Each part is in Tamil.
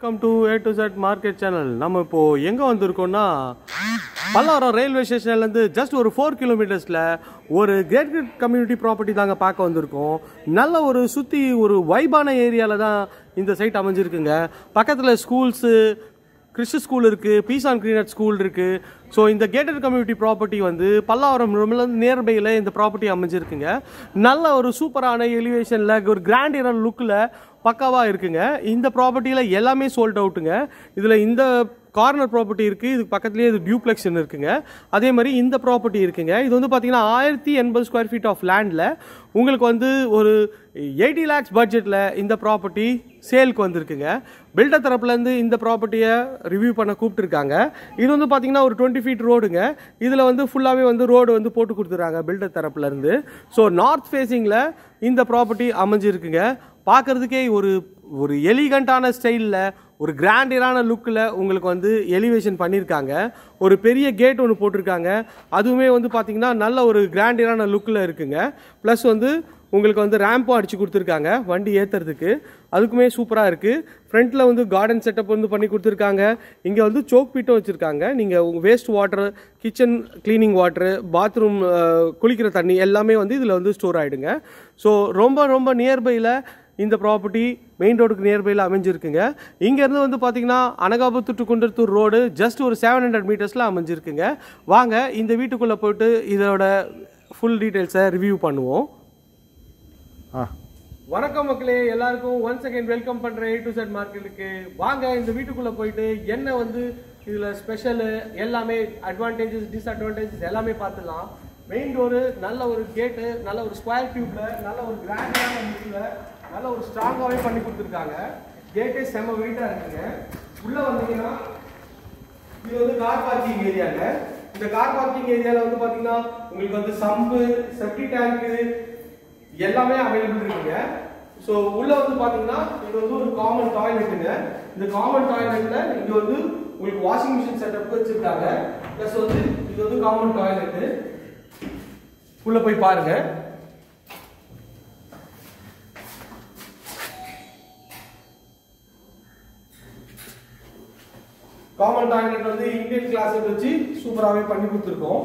Welcome to A to Z market channel. நம்ம இப்போ எங்கே வந்திருக்கோம்னா பல்லாவரம் ரயில்வே ஸ்டேஷன்லேருந்து ஜஸ்ட் ஒரு 4 கிலோமீட்டர்ஸில் ஒரு கேட்டட் கம்யூனிட்டி ப்ராப்பர்ட்டி தாங்க பார்க்க வந்திருக்கோம். நல்ல ஒரு சுற்றி ஒரு வைபான ஏரியாவில் தான் இந்த சைட் அமைஞ்சிருக்குங்க. பக்கத்தில் ஸ்கூல்ஸு, கிறிஸ்டி ஸ்கூல் இருக்குது, பீஸ் ஆன் கிரீனட் ஸ்கூல் இருக்குது. ஸோ இந்த கேட்டட் கம்யூனிட்டி ப்ராப்பர்ட்டி வந்து பல்லாவரம் நியர்பையில் இந்த ப்ராப்பர்ட்டி அமைஞ்சிருக்குங்க. நல்ல ஒரு சூப்பரான எலிவேஷனில் ஒரு கிராண்டியர் லுக்கில் பக்காவாக இருக்குங்க. இந்த ப்ராப்பர்ட்டியில் எல்லாமே சோல்ட் அவுட்டுங்க. இதில் இந்த கார்னர் ப்ராப்பர்ட்டி இருக்குது, இதுக்கு பக்கத்துலேயே இது டியூப்ளெக்ஷன் இருக்குங்க. அதே மாதிரி இந்த ப்ராப்பர்ட்டி இருக்குங்க. இது வந்து பார்த்தீங்கன்னா 1080 ஸ்கொயர் ஃபீட் ஆஃப் லேண்டில் உங்களுக்கு வந்து ஒரு 80 lakhs பட்ஜெட்டில் இந்த ப்ராப்பர்ட்டி சேலுக்கு வந்திருக்குங்க. பில்டர் தரப்புலேருந்து இந்த ப்ராப்பர்ட்டியை ரிவ்யூ பண்ண கூப்பிட்டுருக்காங்க. இது வந்து பார்த்தீங்கன்னா ஒரு 20 feet ரோடுங்க. இதில் வந்து ஃபுல்லாகவே வந்து ரோடு வந்து போட்டு கொடுத்துருக்காங்க பில்டர் தரப்புலேருந்து. ஸோ நார்த் ஃபேஸிங்கில் இந்த ப்ராப்பர்ட்டி அமைஞ்சிருக்குங்க. பார்க்குறதுக்கே ஒரு எலிகண்டான ஸ்டைலில் ஒரு கிராண்டியரான லுக்கில் உங்களுக்கு வந்து எலிவேஷன் பண்ணியிருக்காங்க. ஒரு பெரிய கேட் ஒன்று போட்டிருக்காங்க. அதுவுமே வந்து பார்த்திங்கன்னா நல்ல ஒரு கிராண்டியரான லுக்கில் இருக்குங்க. ப்ளஸ் வந்து உங்களுக்கு வந்து ரேம்பும் அடித்து கொடுத்துருக்காங்க வண்டி ஏற்றுறதுக்கு. அதுக்குமே சூப்பராக இருக்குது. ஃப்ரண்ட்டில் வந்து கார்டன் செட்டப் வந்து பண்ணி கொடுத்துருக்காங்க. இங்கே வந்து சோக் பீட்டும் வச்சுருக்காங்க. நீங்கள் உங்கள் waste water, kitchen cleaning water, bathroom குளிக்கிற தண்ணி எல்லாமே வந்து இதில் வந்து ஸ்டோர் ஆகிடுங்க. ஸோ ரொம்ப நியர்பையில் இந்த ப்ராப்பர்ட்டி மெயின் ரோடுக்கு நியர்பையில் அமைஞ்சிருக்குங்க. இங்கேருந்து வந்து பார்த்தீங்கன்னா Anakaputhur to Kundrathur road just ஒரு 700 மீட்டர்ஸில் அமைஞ்சிருக்குங்க. வாங்க இந்த வீட்டுக்குள்ளே போய்ட்டு இதோட ஃபுல் டீட்டெயில்ஸை ரிவ்யூ பண்ணுவோம். வணக்கம் மக்களே, எல்லாருக்கும் ஒன்ஸ் அகைன் வெல்கம் பண்ணுறேன் A to Z மார்க்கெட்டுக்கு. வாங்க இந்த வீட்டுக்குள்ளே போயிட்டு என்ன வந்து இதில் ஸ்பெஷலு எல்லாமே அட்வான்டேஜஸ், டிஸ்அட்வான்டேஜஸ் எல்லாமே பார்த்துலாம். மெயின் டோரு, நல்ல ஒரு கேட்டு, நல்ல ஒரு ஸ்கொயர் டியூப்பில், நல்ல ஒரு கிராண்டான லுக்கில், நல்ல ஒரு ஸ்ட்ராங்காகவே பண்ணி கொடுத்துருக்காங்க. கேட்டே செம்ம வெயிட்டாக இருக்குங்க. உள்ளே வந்தீங்கன்னா இது வந்து கார் பார்க்கிங் ஏரியாங்க. இந்த கார் பார்க்கிங் ஏரியாவில் வந்து பார்த்தீங்கன்னா உங்களுக்கு வந்து சம்பு, செப்டி டேங்க்கு எல்லாமே அவைலபிள் இருக்குங்க. ஸோ உள்ள வந்து பார்த்தீங்கன்னா இது வந்து ஒரு காமன் டாய்லெட்டுங்க. இந்த காமன் டாய்லெட்ல இங்க வந்து உங்களுக்கு வாஷிங் மிஷின் செட்டப் வச்சிருக்காங்க. ப்ளஸ் வந்து இது வந்து காமன் டாய்லெட்டு. உள்ள போய் பாருங்க. காமன் டாய்லெட் வந்து இந்தியன் கிளாஸ் வச்சு சூப்பராகவே பண்ணி கொடுத்துருக்கோம்.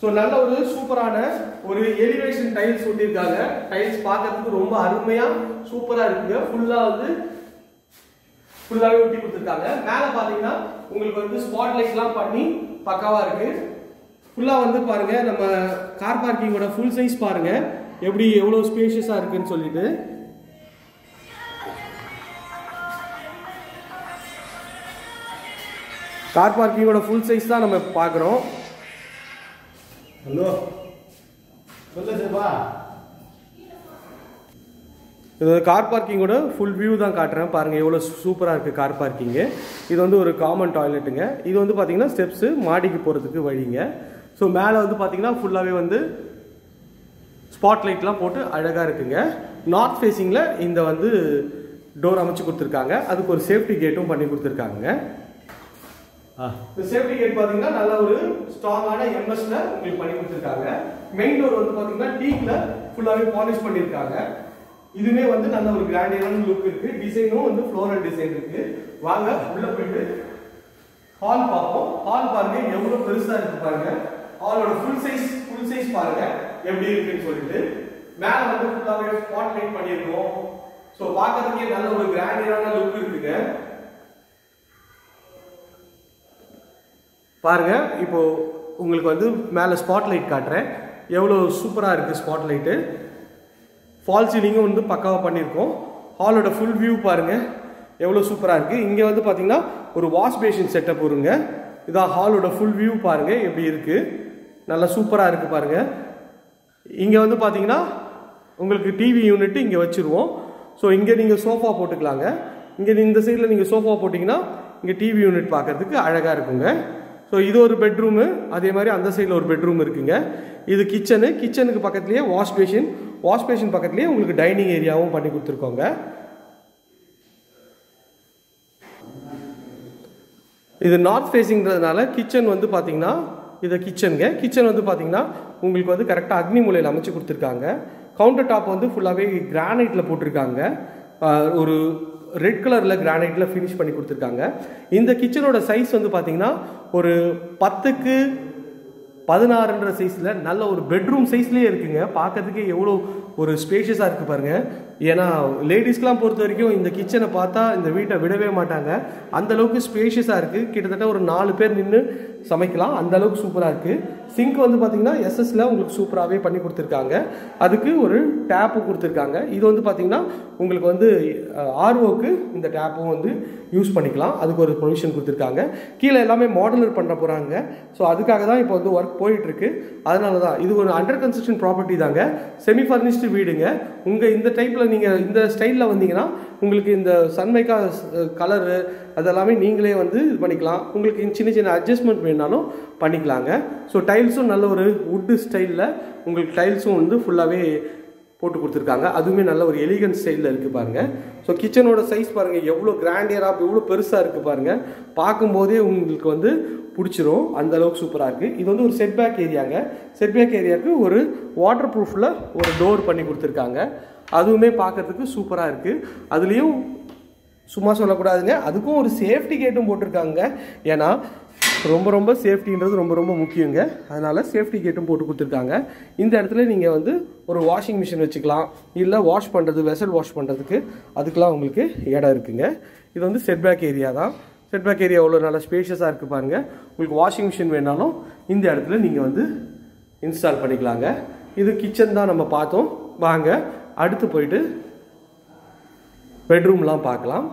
ஸோ நல்ல ஒரு சூப்பரான ஒரு எலிவேஷன் டைல்ஸ் ஒட்டியிருக்காங்க. டைல்ஸ் பார்க்கறதுக்கு ரொம்ப அருமையாக சூப்பராக இருக்குங்க. ஃபுல்லாகவே ஒட்டி கொடுத்துருக்காங்க. மேலே பார்த்தீங்கன்னா உங்களுக்கு வந்து ஸ்பாட் லைட்லாம் பண்ணி பக்காவாக இருக்கு. ஃபுல்லாக வந்து பாருங்க, நம்ம கார் பார்க்கிங்கோட ஃபுல் சைஸ் பாருங்க எப்படி எவ்வளோ ஸ்பேஷியஸாக இருக்குன்னு சொல்லிட்டு. கார் பார்க்கிங்கோட ஃபுல் சைஸ் தான் நம்ம பார்க்குறோம். ஹலோ சொல்லுப்பா, இது கார் பார்க்கிங்கோட ஃபுல் வியூ தான் காட்டுறேன். பாருங்கள் எவ்வளோ சூப்பராக இருக்குது கார் பார்க்கிங்கு. இது வந்து ஒரு காமன் டாய்லெட்டுங்க. இது வந்து பார்த்தீங்கன்னா ஸ்டெப்ஸு மாடிக்கு போகிறதுக்கு வழிங்க. ஸோ மேலே வந்து பார்த்தீங்கன்னா ஃபுல்லாகவே வந்து ஸ்பாட் லைட்லாம் போட்டு அழகாக இருக்குங்க. நார்த் ஃபேஸிங்கில் இந்த வந்து டோர் அமைச்சு கொடுத்துருக்காங்க. அதுக்கு ஒரு சேஃப்டி கேட்டும் பண்ணி கொடுத்துருக்காங்க. இந்த சேஃப்டி கேட் பார்த்தீங்கன்னா நல்ல ஒரு ஸ்ட்ராங்கான எம்எஸ்ல உங்களுக்கு பண்ணி கொடுத்துருக்காங்க. மெயின் டோர் வந்து பார்த்தீங்கன்னா டீக்ல ஃபுல்லாகவே பாலிஷ் பண்ணியிருக்காங்க. இதுவே வந்து நல்ல ஒரு கிராண்டியரான லுக் இருக்கு. டிசைனும் வந்து ஃப்ளோரல் டிசைன் இருக்கு. வாங்க உள்ள போயிட்டு ஹால் பார்ப்போம். ஹால் பாருங்க எவ்வளோ பெருசா இருக்கு பாருங்க. ஹாலோட ஃபுல் சைஸ் பாருங்க எப்படி இருக்குன்னு சொல்லிட்டு. மேலே வந்து ஃபுல்லாகவே ஸ்பாட் லைட் பண்ணியிருக்கோம். ஸோ பார்க்கறதுக்கே நல்ல ஒரு கிராண்டியரான லுக் இருக்குங்க. பாருங்க இப்போ உங்களுக்கு வந்து மேலே ஸ்பாட் லைட் காட்டுறேன். எவ்வளோ சூப்பராக இருக்குது ஸ்பாட் லைட்டு. ஃபால் சீலிங்கும் வந்து பக்காவாக பண்ணியிருக்கோம். ஹாலோட ஃபுல் வியூ பாருங்கள் எவ்வளோ சூப்பராக இருக்குது. இங்கே வந்து பார்த்தீங்கன்னா ஒரு வாஷ் பேஷன் செட்டப் வருங்க. இதான் ஹாலோட ஃபுல் வியூ பாருங்கள் எப்படி இருக்குது. நல்லா சூப்பராக இருக்குது பாருங்கள். இங்கே வந்து பார்த்தீங்கன்னா உங்களுக்கு டிவி யூனிட் இங்கே வச்சுருவோம். ஸோ இங்கே நீங்கள் சோஃபா போட்டுக்கலாங்க. இங்கே இந்த சைடில் நீங்கள் சோஃபா போட்டிங்கன்னா இங்கே டிவி யூனிட் பார்க்குறதுக்கு அழகாக இருக்குங்க. ஸோ இது ஒரு பெட்ரூமு, அதே மாதிரி அந்த சைடில் ஒரு பெட்ரூம் இருக்குங்க. இது கிச்சனுக்கு பக்கத்துலேயே வாஷ் பேஷன் பக்கத்துலேயே உங்களுக்கு டைனிங் ஏரியாவும் பண்ணி கொடுத்துருக்கோங்க. இது நார்த் ஃபேஸிங்கிறதுனால கிச்சன் வந்து பார்த்தீங்கன்னா இது கிச்சன் வந்து பார்த்தீங்கன்னா உங்களுக்கு வந்து கரெக்டாக அக்னி மூலையில் அமைச்சு கொடுத்துருக்காங்க. கவுண்டர் டாப் வந்து ஃபுல்லாகவே கிரானைட்டில் போட்டிருக்காங்க. ஒரு ரெட் கலரில் கிரானைட்டில் ஃபினிஷ் பண்ணி கொடுத்துருக்காங்க. இந்த கிச்சனோட சைஸ் வந்து பார்த்தீங்கன்னா ஒரு 10க்கு 16ன்ற சைஸில் நல்ல ஒரு பெட்ரூம் சைஸ்லேயே இருக்குங்க. பார்க்கறதுக்கே எவ்வளோ ஒரு ஸ்பேஷியஸாக இருக்குது பாருங்கள். ஏன்னா லேடிஸ்க்கெலாம் பொறுத்த வரைக்கும் இந்த கிச்சனை பார்த்தா இந்த வீட்டை விடவே மாட்டாங்க. அந்தளவுக்கு ஸ்பேஷியஸாக இருக்குது. கிட்டத்தட்ட ஒரு 4 பேர் நின்று சமைக்கலாம், அந்தளவுக்கு சூப்பராக இருக்குது. சிங்க் வந்து பார்த்திங்கன்னா எஸ்எஸ்ல உங்களுக்கு சூப்பராகவே பண்ணி கொடுத்துருக்காங்க. அதுக்கு ஒரு டேப்பு கொடுத்துருக்காங்க. இது வந்து பார்த்திங்கன்னா உங்களுக்கு வந்து ஆர்ஓக்கு இந்த டேப்பும் வந்து யூஸ் பண்ணிக்கலாம். அதுக்கு ஒரு ப்ரொவிஷன் கொடுத்துருக்காங்க. கீழே எல்லாமே மாடுலர் பண்ண போகிறாங்க. ஸோ அதுக்காக தான் இப்போ வந்து ஒர்க் போயிட்டுருக்கு. அதனால தான் இது ஒரு அண்டர் கன்ஸ்ட்ரக்ஷன் ப்ராப்பர்ட்டி தாங்க, செமி ஃபர்னிஷ்டு வீடுங்க. உங்கள் இந்த டைப்பில் நீங்கள் இந்த ஸ்டைலில் வந்தீங்கன்னா உங்களுக்கு இந்த சன்மைக்கா கலரு அதெல்லாமே நீங்களே வந்து இது பண்ணிக்கலாம். உங்களுக்கு சின்ன சின்ன அட்ஜஸ்ட்மெண்ட் வேணாலும் பண்ணிக்கலாங்க. ஸோ டைல்ஸும் நல்ல ஒரு வுட்டு ஸ்டைலில் உங்களுக்கு டைல்ஸும் வந்து ஃபுல்லாகவே போட்டு கொடுத்துருக்காங்க. அதுவுமே நல்ல ஒரு எலிகன்ட் ஸ்டைலில் இருக்குது பாருங்கள். ஸோ கிச்சனோட சைஸ் பாருங்கள் எவ்வளோ கிராண்டியராக எவ்வளோ பெருசாக இருக்குது பாருங்கள். பார்க்கும்போதே உங்களுக்கு வந்து பிடிச்சிரும், அந்த அளவுக்கு சூப்பராக இருக்குது. இது வந்து ஒரு செட்பேக் ஏரியாங்க. செட்பேக் ஏரியாவுக்கு ஒரு வாட்டர் ப்ரூஃபில் ஒரு டோர் பண்ணி கொடுத்துருக்காங்க. அதுவுமே பார்க்கறதுக்கு சூப்பராக இருக்குது. அதுலேயும் சும்மா சொல்லக்கூடாதுங்க, அதுக்கும் ஒரு சேஃப்டி கேட்டும் போட்டிருக்காங்க. ஏன்னா ரொம்ப சேஃப்டின்றது ரொம்ப முக்கியங்க. அதனால் சேஃப்டி கேட்டும் போட்டு கொடுத்துருக்காங்க. இந்த இடத்துல நீங்கள் வந்து ஒரு வாஷிங் மிஷின் வச்சுக்கலாம், இல்லை வாஷ் பண்ணுறது வெசல் வாஷ் பண்ணுறதுக்கு அதுக்கெலாம் உங்களுக்கு இடம் இருக்குங்க. இது வந்து செட்பேக் ஏரியா தான். செட்பேக் ஏரியா எவ்வளோ நல்லா ஸ்பேஷியஸாக இருக்குது பாருங்கள். உங்களுக்கு வாஷிங் மிஷின் வேணாலும் இந்த இடத்துல நீங்கள் வந்து இன்ஸ்டால் பண்ணிக்கலாங்க. இது கிச்சன் தான் நம்ம பார்த்தோம். வாங்க அடுத்து போயிட்டு பெட்ரூம்லாம் பார்க்கலாம்.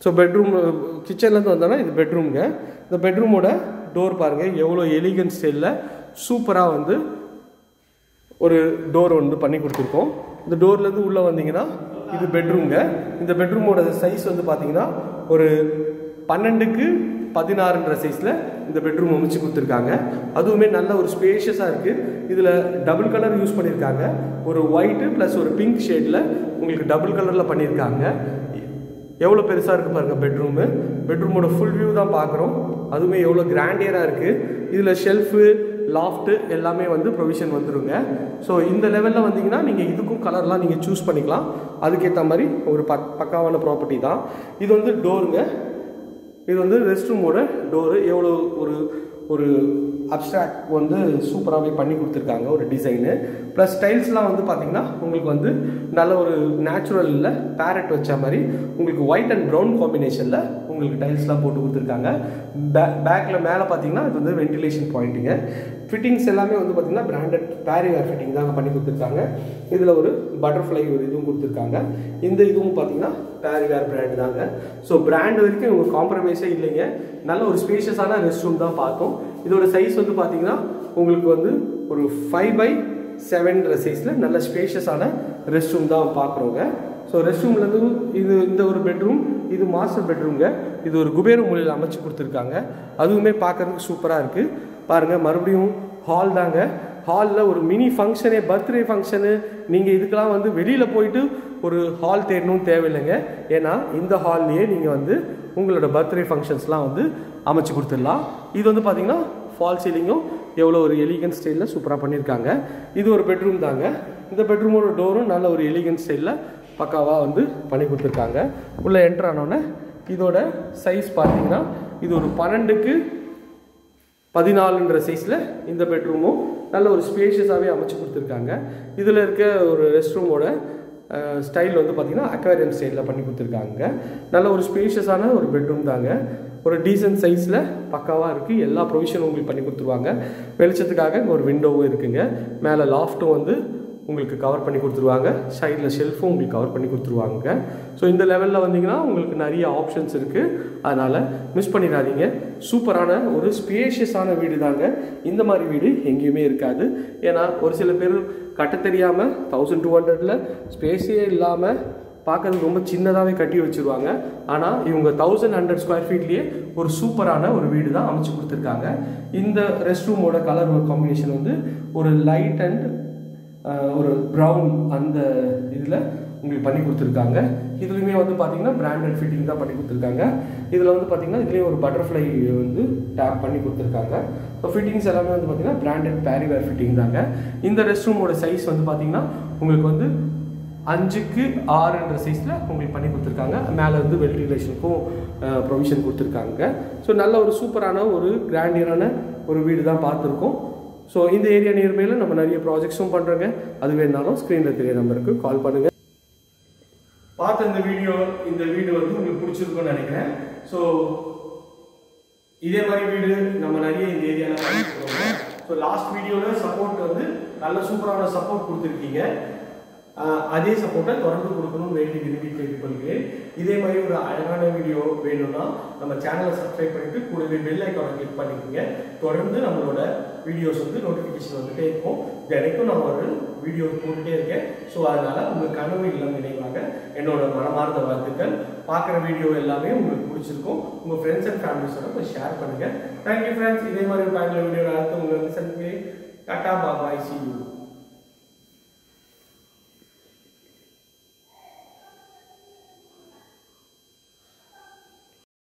ஸோ பெட்ரூம் கிச்சன்லேருந்து வந்தோன்னா இது பெட்ரூம்ங்க. இந்த பெட்ரூமோட டோர் பாருங்கள் எவ்வளோ எலிகன்ட் ஸ்டைலில் சூப்பராக வந்து ஒரு டோர் வந்து பண்ணி கொடுத்துருக்கோம். இந்த டோர்லேருந்து உள்ளே வந்தீங்கன்னா இது பெட்ரூம்ங்க. இந்த பெட்ரூமோட சைஸ் வந்து பார்த்தீங்கன்னா ஒரு 12க்கு 16ன்ற சைஸில் இந்த பெட்ரூம் அமைச்சு கொடுத்துருக்காங்க. அதுவுமே நல்ல ஒரு ஸ்பேஷியஸாக இருக்குது. இதில் டபுள் கலர் யூஸ் பண்ணியிருக்காங்க. ஒரு ஒயிட்டு ப்ளஸ் ஒரு பிங்க் ஷேடில் உங்களுக்கு டபுள் கலரில் பண்ணியிருக்காங்க. எவ்வளோ பெருசாக இருக்குது பாருங்கள் பெட்ரூமு. பெட்ரூமோட ஃபுல் வியூ தான் பார்க்குறோம். அதுவுமே எவ்வளோ கிராண்டியராக இருக்குது. இதில் ஷெல்ஃபு லாஃப்ட்டு எல்லாமே வந்து ப்ரொவிஷன் வந்துடுங்க. ஸோ இந்த லெவலில் வந்தீங்கன்னா நீங்கள் இதுக்கும் கலர்லாம் நீங்கள் சூஸ் பண்ணிக்கலாம். அதுக்கேற்ற மாதிரி ஒரு பக்காவான ப்ராப்பர்ட்டி தான். இது வந்து டோருங்க. இது வந்து ரெஸ்ட் ரூமோட டோரு. எவ்வளோ ஒரு அப்ஸ்ட்ராக்ட் வந்து சூப்பராகவே பண்ணி கொடுத்துருக்காங்க ஒரு டிசைனு. ப்ளஸ் டைல்ஸ்லாம் வந்து பார்த்திங்கன்னா உங்களுக்கு வந்து நல்ல ஒரு நேச்சுரலில் பேரட் வச்ச மாதிரி உங்களுக்கு ஒயிட் அண்ட் ப்ரௌன் காம்பினேஷனில் உங்களுக்கு டைல்ஸ்லாம் போட்டு கொடுத்துருக்காங்க. பேக்கில் மேலே பார்த்தீங்கன்னா இது வந்து வென்டிலேஷன் பாயிண்ட்டுங்க. ஃபிட்டிங்ஸ் எல்லாமே வந்து பார்த்திங்கன்னா பிராண்டட் பேரிவேர் ஃபிட்டிங் தாங்க பண்ணி கொடுத்துருக்காங்க. இதில் ஒரு பட்டர்ஃப்ளை ஒரு இதுவும் கொடுத்துருக்காங்க. இந்த இதுவும் பார்த்திங்கன்னா பேரிவேர் பிராண்ட் தாங்க. ஸோ பிராண்ட் வரைக்கும் ஒரு காம்ப்ரமைஸே இல்லைங்க. நல்ல ஒரு ஸ்பேஷியஸான ரெஸ்ட் ரூம் தான் பார்த்தோம். இதோட சைஸ் வந்து பார்த்தீங்கன்னா உங்களுக்கு வந்து ஒரு 5/7ன்ற சைஸில் நல்ல ஸ்பேஷியஸான ரெஸ்ட் ரூம் தான் பார்க்குறோங்க. ஸோ ரெஸ்ட் ரூம்லேருந்து இந்த ஒரு பெட்ரூம், இது மாஸ்டர் பெட்ரூம்ங்க. இது ஒரு குபேர மூலையில் அமைச்சு கொடுத்துருக்காங்க. அதுவுமே பார்க்குறதுக்கு சூப்பராக இருக்குது பாருங்கள். மறுபடியும் ஹால் தாங்க. ஹாலில் ஒரு மினி ஃபங்க்ஷனே, பர்த்டே ஃபங்க்ஷனு, நீங்கள் இதுக்கெல்லாம் வந்து வெளியில் போயிட்டு ஒரு ஹால் தேடணும்னு தேவையில்லைங்க. ஏன்னா இந்த ஹால்லையே நீங்கள் வந்து உங்களோட பர்த்டே ஃபங்க்ஷன்ஸ்லாம் வந்து அமைச்சு கொடுத்துடலாம். இது வந்து பார்த்தீங்கன்னா ஃபால் சீலிங்கும் எவ்வளோ ஒரு எலிகன்ட் ஸ்டைலில் சூப்பராக பண்ணியிருக்காங்க. இது ஒரு பெட்ரூம் தாங்க. இந்த பெட்ரூமோட டோரும் நல்ல ஒரு எலிகன்ட் ஸ்டைலில் பக்காவாக வந்து பண்ணி கொடுத்துருக்காங்க. உள்ளே என்ட்ரு ஆனோடனே இதோட சைஸ் பார்த்தீங்கன்னா இது ஒரு 12க்கு 14ன்ற சைஸில் இந்த பெட்ரூமும் நல்ல ஒரு ஸ்பேஷியஸாகவே அமைச்சு கொடுத்துருக்காங்க. இதில் இருக்க ஒரு ரெஸ்ட் ரூமோட ஸ்டைல் வந்து பார்த்திங்கன்னா அக்வேரியம் ஸ்டைலில் பண்ணி கொடுத்துருக்காங்க. நல்ல ஒரு ஸ்பேஷியஸான ஒரு பெட்ரூம் தாங்க. ஒரு டீசன்ட் சைஸில் பக்காவாக இருக்குது. எல்லா ப்ரொவிஷனும் உங்களுக்கு பண்ணி கொடுத்துருவாங்க. வெளிச்சத்துக்காக ஒரு விண்டோவும் இருக்குங்க. மேலே லாஃப்ட்டும் வந்து உங்களுக்கு கவர் பண்ணி கொடுத்துருவாங்க. சைடில் ஷெல்ஃபும் உங்களுக்கு கவர் பண்ணி கொடுத்துருவாங்க. ஸோ இந்த லெவலில் வந்தீங்கன்னா உங்களுக்கு நிறைய ஆப்ஷன்ஸ் இருக்குது. அதனால் மிஸ் பண்ணிடாதீங்க. சூப்பரான ஒரு ஸ்பேஷியஸான வீடு தாங்க. இந்த மாதிரி வீடு எங்கேயுமே இருக்காது. ஏன்னா ஒரு சில பேர் கட்ட தெரியாமல் 1200ல் ஸ்பேஸே இல்லாமல் பார்க்கறதுக்கு ரொம்ப சின்னதாகவே கட்டி வச்சுருவாங்க. ஆனால் இவங்க 1100 ஸ்கொயர் ஃபீட்லேயே ஒரு சூப்பரான ஒரு வீடு தான் அமைச்சு கொடுத்துருக்காங்க. இந்த ரெஸ்ட் ரூமோட கலர் காம்பினேஷன் வந்து ஒரு லைட் அண்ட் ஒரு ப்ரௌன் அந்த இதில் உங்களுக்கு பண்ணி கொடுத்துருக்காங்க. இதுலேயுமே வந்து பார்த்திங்கன்னா பிராண்டட் ஃபிட்டிங் தான் பண்ணி கொடுத்துருக்காங்க. இதில் வந்து பார்த்திங்கன்னா இதுலேயும் ஒரு பட்டர்ஃப்ளை வந்து டேப் பண்ணி கொடுத்துருக்காங்க. ஸோ ஃபிட்டிங்ஸ் எல்லாமே வந்து பார்த்திங்கன்னா பிராண்டட் பேரிவேர் ஃபிட்டிங் தாங்க. இந்த ரெஸ்ட் ரூமோட சைஸ் வந்து பார்த்திங்கன்னா உங்களுக்கு வந்து 5க்கு 6 சைஸில் உங்களுக்கு பண்ணி கொடுத்துருக்காங்க. மேலே வந்து வென்டிலேஷனுக்கும் ப்ரொவிஷன் கொடுத்துருக்காங்க. ஸோ நல்ல ஒரு சூப்பரான ஒரு கிராண்டியரான ஒரு வீடு தான் பார்த்துருக்கோம். ஸோ இந்த ஏரியா நியர்பையில் நம்ம நிறைய ப்ராஜெக்ட்ஸும் பண்ணுறோங்க. அது வேணாலும் ஸ்க்ரீனில் தெரிய நம்பருக்கு கால் பண்ணுங்கள். பார்த்த இந்த வீடு வந்து உங்களுக்கு பிடிச்சிருக்கும்னு நினைக்கிறேன். ஸோ இதே மாதிரி வீடு நம்ம நிறைய இந்த ஏரியாவில் பண்ணிருக்கோம். ஸோ லாஸ்ட் வீடியோவில் சப்போர்ட் வந்து நல்ல சூப்பரான சப்போர்ட் கொடுத்துருக்கீங்க. அதே சப்போர்ட்டை தொடர்ந்து கொடுக்கணும்னு விரும்பி கேட்டுக்கொள்கிறேன். இதே மாதிரி ஒரு அழகான வீடியோ வேணும்னா நம்ம சேனலை சப்ஸ்கிரைப் பண்ணிட்டு கூடவே பெல் ஐக்கானை கிளிக் பண்ணிக்கோங்க. தொடர்ந்து நம்மளோட வீடியோஸ் வந்து நோட்டிஃபிகேஷன் வந்துட்டே இருக்கும். தினைக்கும் நான் ஒரு வீடியோ போட்டுட்டே இருக்கேன். ஸோ அதனால உங்கள் கனவு இல்லம் நினைவாக என்னோட மனமார்ந்த வாழ்த்துக்கள். பார்க்குற வீடியோ எல்லாமே உங்களுக்கு பிடிச்சிருக்கும். உங்கள் ஃப்ரெண்ட்ஸ் அண்ட் ஃபேமிலிஸோட போய் ஷேர் பண்ணுங்கள். Thank you friends. இதே மாதிரி ஒரு வீடியோ அடுத்து உங்களுக்கு சந்திக்கிறேன். டாடா பாய், see you.